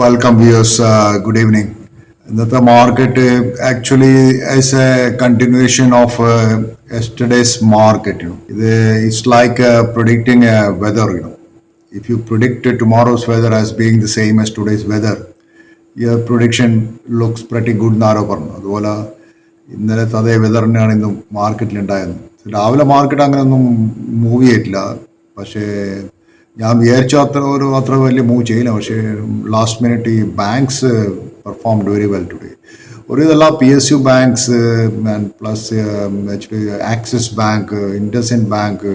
Welcome viewers. Good evening. The market actually is a continuation of yesterday's market. It's like predicting weather. If you predict tomorrow's weather as being the same as today's weather, your prediction looks pretty good എന്നാരോ പറഞ്ഞു. അതുപോലെ ഇന്നലത്തെ അതേ weather തന്നെയാണ് ഇന്ന് മാർക്കറ്റിലുണ്ടായത്. രാവിലെ market അങ്ങനെ ഒന്നും move ചെയ്തിട്ടില്ല. പക്ഷേ ഞാൻ വിചാരിച്ച അത്ര വലിയ മൂവ് ചെയ്യില്ല. പക്ഷേ ലാസ്റ്റ് മിനിറ്റ് ഈ banks performed very well today. ഒരു ഇതെല്ലാം PSU banks and plus axis bank, IndusInd bank,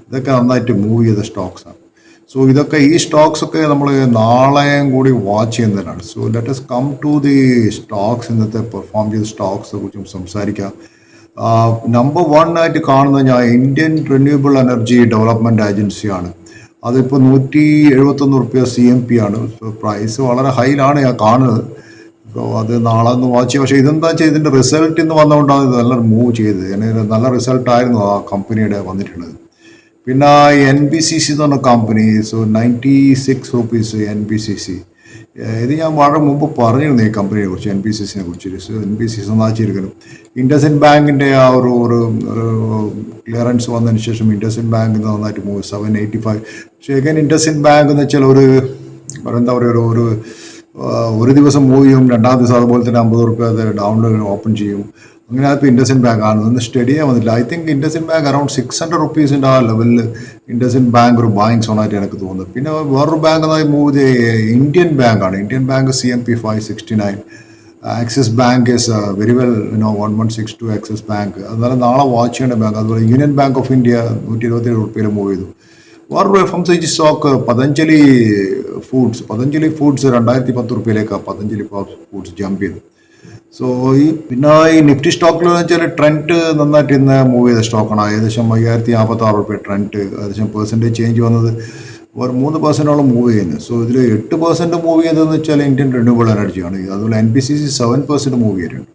ഇതൊക്കെ നന്നായിട്ട് മൂവ് ചെയ്ത സ്റ്റോക്സാണ്. സോ ഇതൊക്കെ ഈ സ്റ്റോക്സ് ഒക്കെ നമ്മൾ നാളെയും കൂടി വാച്ച് ചെയ്യുന്നതിനാണ്. So let's us come to the stocks. ഇന്നത്തെ പെർഫോം ചെയ്ത സ്റ്റോക്സിനെ കുറിച്ചും സംസാരിക്കാം. നമ്പർ 1 ആയിട്ട് കാണുന്നത് ഞാൻ ഇന്ത്യൻ റിന്യൂവബിൾ എനർജി ഡെവലപ്മെൻറ്റ് ഏജൻസിയാണ്. അതിപ്പോൾ ₹171 CMP ആണ്. പ്രൈസ് വളരെ ഹൈയിലാണ് ഞാൻ കാണുന്നത്. സോ അത് നാളെ ഒന്ന് വാച്ച് ചെയ്യാം. പക്ഷേ ഇതെന്താ വെച്ചാൽ ഇതിൻ്റെ റിസൾട്ട് ഇന്ന് വന്നുകൊണ്ടാണ് ഇത് നല്ല മൂവ് ചെയ്തത്. നല്ല റിസൾട്ടായിരുന്നു ആ കമ്പനിയുടെ വന്നിട്ടുള്ളത്. പിന്നെ NBCC എന്ന് പറഞ്ഞ കമ്പനി, സോ ₹96 NBCC. ഇത് ഞാൻ വളരെ മുമ്പ് പറഞ്ഞിരുന്നു ഈ കമ്പനിയെ കുറിച്ച്, NBCCനെ കുറിച്ച്. NBCC നന്നാച്ചിരിക്കണം. ഇൻഡസിൻഡ് ബാങ്കിൻ്റെ ആ ഒരു ക്ലിയറൻസ് വന്നതിന് ശേഷം ഇൻഡസിൻഡ് ബാങ്ക് നന്നായിട്ട് മൂവ് 785. പക്ഷേ അഗൈൻ ഇൻഡസിൻഡ് ബാങ്ക് എന്ന് വെച്ചാൽ എന്താ പറയുക, ഒരു ദിവസം മൂവ് ചെയ്യും, രണ്ടാം ദിവസം അതുപോലെ തന്നെ ₹50 അത് ഡൗണിൽ ഓപ്പൺ ചെയ്യും. അങ്ങനെ ഇപ്പോൾ ഇൻഡസിൻഡ് ബാങ്ക് ആണ് ഒന്ന് സ്റ്റഡി ചെയ്യാൻ വന്നില്ല. I think IndusInd bank around ₹600 ആ ലെവലിൽ ഇൻഡസിൻഡ് ബാങ്ക് ഒരു ബായിങ് സോണായിട്ട് എനിക്ക് തോന്നുന്നത്. പിന്നെ വേറൊരു ബാങ്ക് എന്നായി മൂവ് ചെയ്ത് ഇന്ത്യൻ ബാങ്കാണ്. Indian bank CMP 569. Axis bank is very well 1162 axis bank. അതുപോലെ നാളെ വാച്ച് ചെയ്യേണ്ട ബാങ്ക്. അതുപോലെ union bank of India ₹127 move ചെയ്തു. വേറൊരു FMCG stock Patanjali foods ₹2010 Patanjali foods jump ചെയ്തു. സോ പിന്നെ ഈ നിഫ്റ്റി സ്റ്റോക്കിൽ വെച്ചാൽ ട്രെൻഡ് നന്നായിട്ട് ഇന്ന് മൂവ് ചെയ്ത സ്റ്റോക്കാണ്. ഏകദേശം ₹5046 ട്രെൻഡ്. ഏകദേശം പെർസെൻറ്റേജ് ചേഞ്ച് വന്നത് ഒരു 3% മൂവ് ചെയ്യുന്നത്. സോ ഇതിൽ 8% മൂവ് ചെയ്തതെന്ന് വെച്ചാൽ ഇന്ത്യൻ റിന്യൂവബിൾ എനർജിയാണ്. അതുപോലെ NBCC 7% മൂവ് ചെയ്തിട്ടുണ്ട്.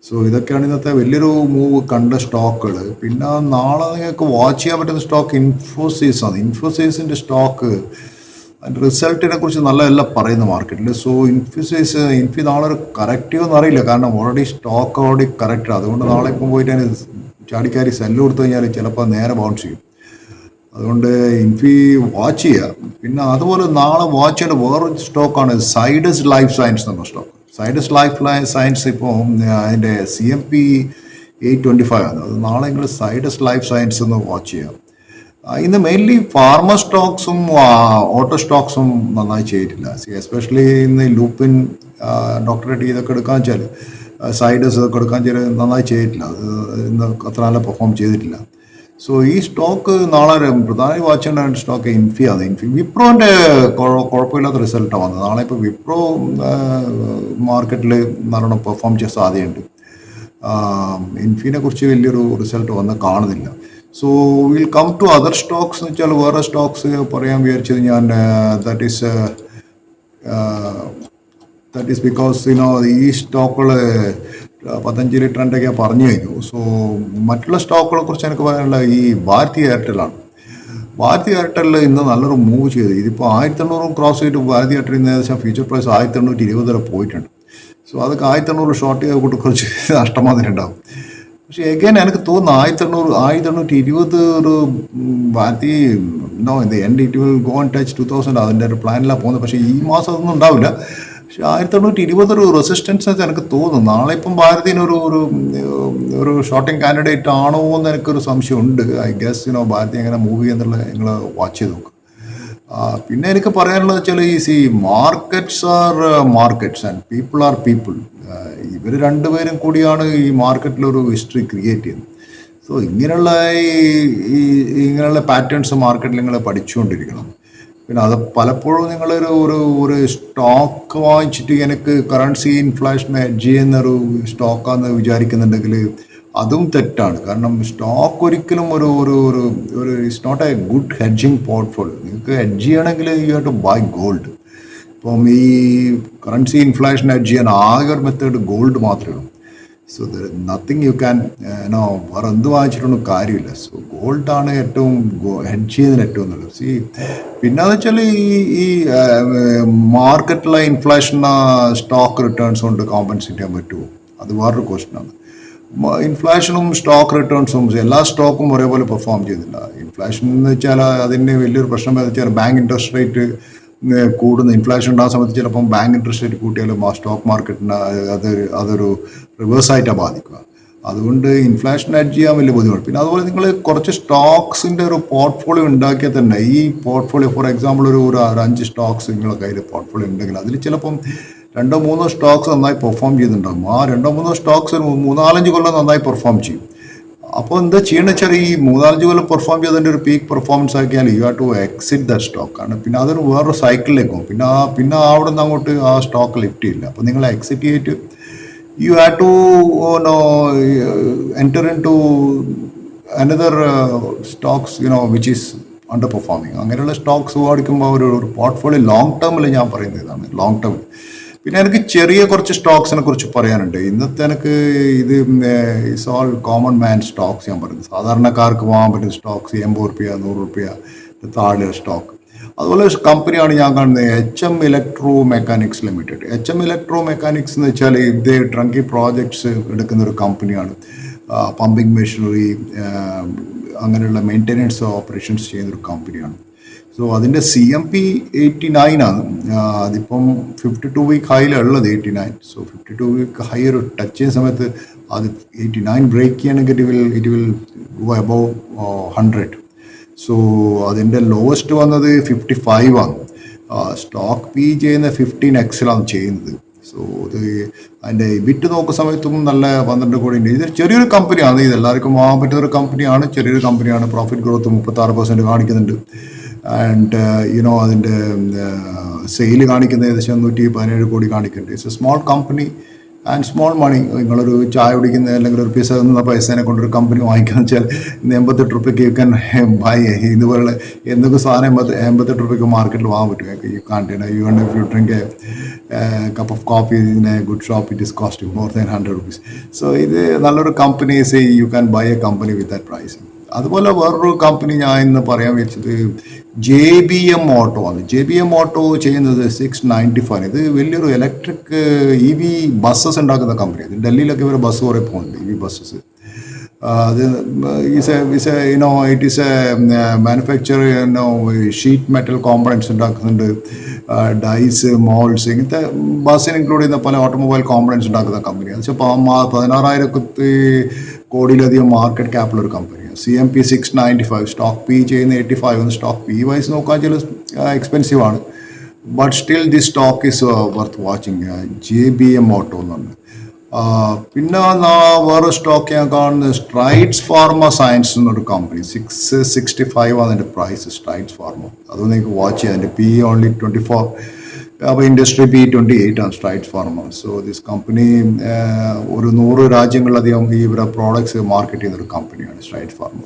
സോ ഇതൊക്കെയാണ് ഇന്നത്തെ വലിയൊരു മൂവ് കണ്ട സ്റ്റോക്കുകൾ. പിന്നെ നാളെ നിങ്ങൾക്ക് വാച്ച് ചെയ്യാൻ പറ്റുന്ന സ്റ്റോക്ക് ഇൻഫോസിസ് ആണ്. ഇൻഫോസിസിൻ്റെ സ്റ്റോക്ക് അതിൻ്റെ റിസൾട്ടിനെ കുറിച്ച് നല്ലതല്ല പറയുന്ന മാർക്കറ്റിൽ. സോ ഇൻഫി നാളെ ഒരു കറക്റ്റീവ് എന്ന് അറിയില്ല, കാരണം സ്റ്റോക്ക് ഓൾറെഡി കറക്റ്റ്. അതുകൊണ്ട് നാളെ ഇപ്പം പോയിട്ട് അതിന് ചാടിക്കാരി സെല്ല് കൊടുത്തു കഴിഞ്ഞാൽ ചിലപ്പോൾ നേരെ ബൗൺസ് ചെയ്യും. അതുകൊണ്ട് ഇൻഫി വാച്ച് ചെയ്യുക. പിന്നെ അതുപോലെ നാളെ വാച്ച് ചെയ്യേണ്ട വേറൊരു സ്റ്റോക്കാണ് സൈഡസ് ലൈഫ് സയൻസ് എന്ന സ്റ്റോക്ക്. സൈഡസ് ലൈഫ് സയൻസ് ഇപ്പോൾ അതിൻ്റെ CMP 825 ആണ്. അത് നാളെ നിങ്ങൾ സൈഡസ് ലൈഫ് സയൻസ് എന്ന് വാച്ച് ചെയ്യാം. ഇന്ന് മെയിൻലി ഫാർമ സ്റ്റോക്സും ഓട്ടോ സ്റ്റോക്സും നന്നായി ചെയ്തിട്ടില്ല. എസ്പെഷ്യലി ഇന്ന് ലൂപ്പിൻ, ഡോക്ടറേറ്റ് ഇതൊക്കെ എടുക്കാൻ വെച്ചാൽ സൈഡസ് ഇതൊക്കെ എടുക്കാൻ വെച്ചാൽ നന്നായി ചെയ്തിട്ടില്ല. അത് ഇന്ന് അത്ര നല്ല പെർഫോം ചെയ്തിട്ടില്ല. സോ ഈ സ്റ്റോക്ക് നാളെ പ്രധാനമായി വാച്ച് ചെയ്യേണ്ട സ്റ്റോക്ക് ഇൻഫിയാണ്. വിപ്രോൻ്റെ കുഴപ്പമില്ലാത്ത റിസൾട്ടാണ് വന്നത്. നാളെ ഇപ്പോൾ വിപ്രോ മാർക്കറ്റിൽ നല്ലോണം പെർഫോം ചെയ്യാൻ സാധ്യതയുണ്ട്. ഇൻഫിനെ കുറിച്ച് വലിയൊരു റിസൾട്ട് വന്ന് കാണുന്നില്ല. So will come to other stocks എന്ന് വെച്ചാൽ വേറെ സ്റ്റോക്സ് പറയാൻ വിചാരിച്ചത് ഞാൻ ദാറ്റ് ഈസ് ബിക്കോസ് ഈ സ്റ്റോക്കുകൾ പതഞ്ജലി ട്രെൻഡൊക്കെ പറഞ്ഞു കഴിഞ്ഞു. സോ മറ്റുള്ള സ്റ്റോക്കുകളെ കുറിച്ച് എനിക്ക് പറയാനുള്ള ഈ ഭാരതി എയർടെല്ലാണ്. ഭാരതി എയർടെൽ ഇന്ന് നല്ലൊരു മൂവ് ചെയ്തു. ഇതിപ്പോൾ 1800 ക്രോസ് ചെയ്തിട്ട് ഭാരതി എയർടെൽ ഇന്ന് ഏകദേശം ഫ്യൂച്ചർ പ്രൈസ് 1820 വരെ പോയിട്ടുണ്ട്. സോ അതൊക്കെ 1800 ഷോർട്ട് ചെയ്ത് കൂട്ടി കുറച്ച് നഷ്ടം വന്നിട്ടുണ്ടാവും. പക്ഷേ എഗൈൻ എനിക്ക് തോന്നുന്നു 1820 ഒരു ഭാരതി ഇത് end it will go and touch 2000. അതിൻ്റെ ഒരു പ്ലാനിലാണ് പോകുന്നത്. പക്ഷേ ഈ മാസം അതൊന്നും ഉണ്ടാവില്ല. പക്ഷേ 1820 ഒരു റെസിസ്റ്റൻസ് എനിക്ക് തോന്നുന്നു. നാളെ ഇപ്പം ഭാരതീന് ഒരു ഷോർട്ടിങ് കാൻഡിഡേറ്റ് ആണോ എന്ന് എനിക്കൊരു സംശയമുണ്ട്. ഐ ഗസ് ഭാരതി എങ്ങനെ മൂവ് ചെയ്യുന്നുള്ളത് നിങ്ങൾ വാച്ച് ചെയ്ത് നോക്കുക. പിന്നെ എനിക്ക് പറയാനുള്ളത് വെച്ചാൽ markets R markets and people are people. ഇവർ രണ്ടുപേരും കൂടിയാണ് ഈ മാർക്കറ്റിലൊരു ഹിസ്റ്ററി ക്രിയേറ്റ് ചെയ്യുന്നത്. സോ ഇങ്ങനെയുള്ള പാറ്റേൺസ് മാർക്കറ്റിൽ നിങ്ങൾ പഠിച്ചുകൊണ്ടിരിക്കണം. പിന്നെ അത് പലപ്പോഴും നിങ്ങളൊരു സ്റ്റോക്ക് വാങ്ങിച്ചിട്ട് എനിക്ക് കറൻസി ഇൻഫ്ലേഷൻ ഹെഡ്ജ് ചെയ്യുന്നൊരു സ്റ്റോക്കാന്ന് വിചാരിക്കുന്നുണ്ടെങ്കിൽ അതും തെറ്റാണ്. കാരണം സ്റ്റോക്ക് ഒരിക്കലും ഒരു it's not a good hedging portfolio. നിങ്ങൾക്ക് ഹെഡ്ജ് ചെയ്യണമെങ്കിൽ you have to buy gold. ഇപ്പം ഈ കറൻസി ഇൻഫ്ലേഷൻ ഹെഡ്ജ് ചെയ്യാൻ ആകെ ഒരു മെത്തേഡ് ഗോൾഡ് മാത്രമേ ഉള്ളൂ. So there nothing you can no വേറെ എന്ത് വാങ്ങിച്ചിട്ടൊന്നും കാര്യമില്ല. സോ ഗോൾഡാണ് ഏറ്റവും ഹെഡ്ജ് ചെയ്യുന്നതിന് ഏറ്റവും നല്ലത്. പിന്നെ എന്ന് വെച്ചാൽ ഈ മാർക്കറ്റിലെ ഇൻഫ്ലേഷൻ സ്റ്റോക്ക് റിട്ടേൺസ് കൊണ്ട് കോമ്പൻസേറ്റ് ചെയ്യാൻ പറ്റുമോ, അത് വേറൊരു ക്വസ്റ്റ്യനാണ്. ഇൻഫ്ലേഷനും സ്റ്റോക്ക് റിട്ടേൺസും എല്ലാ സ്റ്റോക്കും ഒരേപോലെ പെർഫോം ചെയ്യുന്നില്ല. ഇൻഫ്ലേഷൻ എന്ന് വെച്ചാൽ അതിന് വലിയൊരു പ്രശ്നം എന്ന് വെച്ചാൽ ബാങ്ക് ഇൻട്രസ്റ്റ് റേറ്റ് കൂടുന്ന ഇൻഫ്ലേഷൻ ഉണ്ടാകുന്ന സമയത്ത് ചിലപ്പം ബാങ്ക് ഇൻട്രസ്റ്റ് റേറ്റ് കൂട്ടിയാലും ആ സ്റ്റോക്ക് മാർക്കറ്റിന് അതൊരു റിവേഴ്സായിട്ടാണ് ബാധിക്കുക. അതുകൊണ്ട് ഇൻഫ്ലേഷൻ ഹെഡ്ജ് ചെയ്യാൻ വലിയ ബുദ്ധിമുട്ട്. പിന്നെ അതുപോലെ നിങ്ങൾ കുറച്ച് സ്റ്റോക്സിൻ്റെ ഒരു പോർട്ട്ഫോളിയോ ഉണ്ടാക്കിയാൽ തന്നെ ഈ പോർട്ട്ഫോളിയോ ഫോർ എക്സാമ്പിൾ ഒരു 5 സ്റ്റോക്സ് നിങ്ങളുടെ കയ്യിൽ പോർട്ട്ഫോളിയോ ഉണ്ടെങ്കിൽ അതിൽ ചിലപ്പം 2-3 സ്റ്റോക്സ് നന്നായി പെർഫോം ചെയ്യുന്നുണ്ടാകും. ആ 2-3 സ്റ്റോക്സ് 3-4 കൊല്ലം നന്നായി പെർഫോം ചെയ്യും. അപ്പോൾ എന്താ ചെയ്യണമെന്ന് വെച്ചാൽ ഈ 3-4 കൊല്ലം പെർഫോം ചെയ്തതിൻ്റെ ഒരു പീക്ക് പെർഫോമൻസ് ആക്കിയാൽ you have to exit the സ്റ്റോക്കാണ്. പിന്നെ അതൊരു വേറൊരു സൈക്കിളിലേക്ക് പോകും. പിന്നെ അവിടെ നിന്ന് അങ്ങോട്ട് ആ സ്റ്റോക്ക് ലിഫ്റ്റ് ചെയ്യില്ല. അപ്പോൾ നിങ്ങൾ എക്സിറ്റ് ചെയ്തിട്ട് you have to enter into another stocks which is underperforming. അങ്ങനെയുള്ള സ്റ്റോക്സ് മേടിക്കുമ്പോൾ ഒരു പോർട്ട്ഫോളിയോ ലോങ് ടേമിൽ ഞാൻ പറയുന്നത് ഇതാണ്, ലോങ് ടേമിൽ. പിന്നെ എനിക്ക് ചെറിയ കുറച്ച് സ്റ്റോക്സിനെ കുറിച്ച് പറയാനുണ്ട്. ഇന്നത്തെ എനിക്ക് ഇത് it's all common man stocks ഞാൻ പറയുന്നത്. സാധാരണക്കാർക്ക് വാങ്ങാൻ പറ്റുന്ന സ്റ്റോക്സ് 80 രൂപ 100 രൂപ താഴെ സ്റ്റോക്ക്. അതുപോലെ കമ്പനിയാണ് ഞാൻ കാണുന്നത് HM electro mechanics limited. HM electro mechanics എന്ന് വെച്ചാൽ ഇത് ട്രങ്കി പ്രോജക്ട്സ് എടുക്കുന്ന ഒരു കമ്പനിയാണ്. പമ്പിങ് മെഷീനറി അങ്ങനെയുള്ള മെയിൻ്റെനൻസ് ഓപ്പറേഷൻസ് ചെയ്യുന്നൊരു കമ്പനിയാണ്. സോ അതിൻ്റെ CMP 89 ആണ്. അതിപ്പം 52 വീക്ക് ഹൈയിലുള്ളത് 89. സോ 52 വീക്ക് ഹൈ ഒരു ടച്ച് ചെയ്യുന്ന സമയത്ത് അത് 89 ബ്രേക്ക് ചെയ്യണമെങ്കിൽ it will go above 100. So അതിൻ്റെ ലോവസ്റ്റ് വന്നത് 55 ആണ്. സ്റ്റോക്ക് പി ചെയ്യുന്ന 15x ചെയ്യുന്നത്. സോ അത് അതിൻ്റെ ബിറ്റ് നോക്കുന്ന സമയത്തും നല്ല 12 കോടി ഉണ്ട്. ഇത് ചെറിയൊരു കമ്പനിയാണ്, ഇത് എല്ലാവർക്കും വാങ്ങാൻ പറ്റുന്ന ഒരു കമ്പനിയാണ്, ചെറിയൊരു കമ്പനിയാണ്. പ്രോഫിറ്റ് ഗ്രോത്ത് 36% കാണിക്കുന്നുണ്ട്. ആൻഡ് അതിൻ്റെ സെയിൽ കാണിക്കുന്നത് ഏകദേശം 117 കോടി കാണിക്കുന്നുണ്ട്. It's a small company and small money. നിങ്ങളൊരു ചായ കുടിക്കുന്ന അല്ലെങ്കിൽ ഒരു പിസ എന്ന പൈസേനെ കൊണ്ടൊരു കമ്പനി വാങ്ങിക്കാന്ന് വെച്ചാൽ 88 രൂപയ്ക്ക് യു ക്യാൻ ബൈ. ഇതുപോലെ എന്തൊക്കെ സാധനം 88 രൂപയ്ക്ക് മാർക്കറ്റിൽ വാങ്ങാൻ പറ്റും. You can't if you drink a cup of coffee in a good shop it is costing more than 100 rupees. So ഇത് നല്ലൊരു company. You can buy a company with that price. അതുപോലെ വേറൊരു കമ്പനി ഞാൻ ഇന്ന് പറയാൻ വെച്ചത് JBM ഓട്ടോ ആണ്. JBM Auto ചെയ്യുന്നത് 695. ഇത് വലിയൊരു ഇലക്ട്രിക് EV ബസ്സസ് ഉണ്ടാക്കുന്ന കമ്പനി. ഇത് ഡൽഹിയിലൊക്കെ ഇവർ ബസ് കുറേ പോകുന്നുണ്ട്, EV ബസ്സസ്. അത് it is a manufacture sheet metal components ഉണ്ടാക്കുന്നുണ്ട്, ഡൈസ്, മോൾഡ്സ്, ഇങ്ങനത്തെ ബസ്സിന് ഇൻക്ലൂഡ് ചെയ്യുന്ന പല ഓട്ടോമൊബൈൽ കോമ്പണൻസ് ഉണ്ടാക്കുന്ന കമ്പനിയാണ്. പക്ഷേ 16,000 കോടിയിലധികം മാർക്കറ്റ് ക്യാപ്പിലൊരു കമ്പനിയാണ്. CMP 695. സ്റ്റോക്ക് പി ചെയ്യുന്ന 85. സ്റ്റോക്ക് പി വൈസ് നോക്കാൻ ചില എക്സ്പെൻസീവ് ആണ്, but still the stock is worth watching. JBM auto എന്നുണ്ട്. പിന്നെ വേറെ സ്റ്റോക്ക് ഞാൻ കാണുന്നത് സ്ട്രൈഡ്സ് ഫാർമ സയൻസ് എന്നൊരു കമ്പനി. 665 ആണ് അതിൻ്റെ പ്രൈസ്. സ്ട്രൈഡ്സ് ഫാർമ അത് നിങ്ങൾക്ക് വാച്ച് ചെയ്യാം. അതിൻ്റെ PE ഓൺലി 24. അപ്പോൾ ഇൻഡസ്ട്രി PE 28 ആണ് Strides Pharma. So this company ഒരു 100 രാജ്യങ്ങളിലധികം ഇവരുടെ പ്രോഡക്ട്സ് മാർക്കറ്റ് ചെയ്യുന്നൊരു കമ്പനിയാണ് Strides Pharma.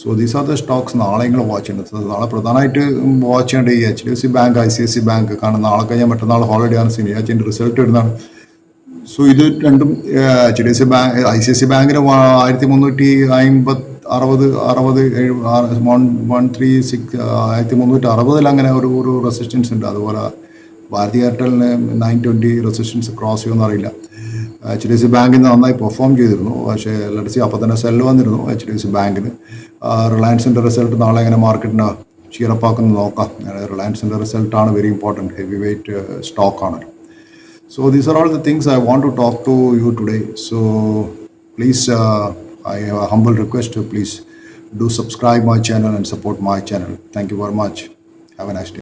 So these are the stocks നാളെ നിങ്ങൾ വാച്ച് ചെയ്യേണ്ടത്. നാളെ പ്രധാനമായിട്ട് വാച്ച് ചെയ്യേണ്ട ഈ HDFC ബാങ്ക്, ICICI ബാങ്ക്. കാരണം നാളെ കഴിഞ്ഞാൽ മറ്റന്നാൾ ഹോളിഡേ ആണ്, ശനിയാഴ്ച റിസൾട്ട് ഇടുന്നതാണ്. സോ ഇത് രണ്ടും HDFC ബാങ്ക്, ICICI ബാങ്കിന് 1360 അങ്ങനെ ഒരു റെസിസ്റ്റൻസ് ഉണ്ട്. അതുപോലെ ഭാരതി എയർടെലിന് 920 റെസിസ്റ്റൻസ് ക്രോസ് ചെയ്യുമെന്ന് അറിയില്ല. HDFC ബാങ്കിന് നന്നായി പെർഫോം ചെയ്തിരുന്നു, പക്ഷേ ലെറ്റ്സ് അപ്പോൾ തന്നെ സെല്ല് വന്നിരുന്നു HDFC ബാങ്കിന്. റിലയൻസിൻ്റെ റിസൾട്ട് നാളെ എങ്ങനെ മാർക്കറ്റിന് ചീറപ്പാക്കുന്നത് നോക്കാം. റിലയൻസിൻ്റെ റിസൾട്ടാണ് വെരി ഇമ്പോർട്ടൻറ്റ്, ഹെവി വെയ്റ്റ് സ്റ്റോക്കാണ്. So these are all the things I want to talk to you today. So please, I have a humble request to please do subscribe my channel and support my channel. Thank you very much. Have a nice day.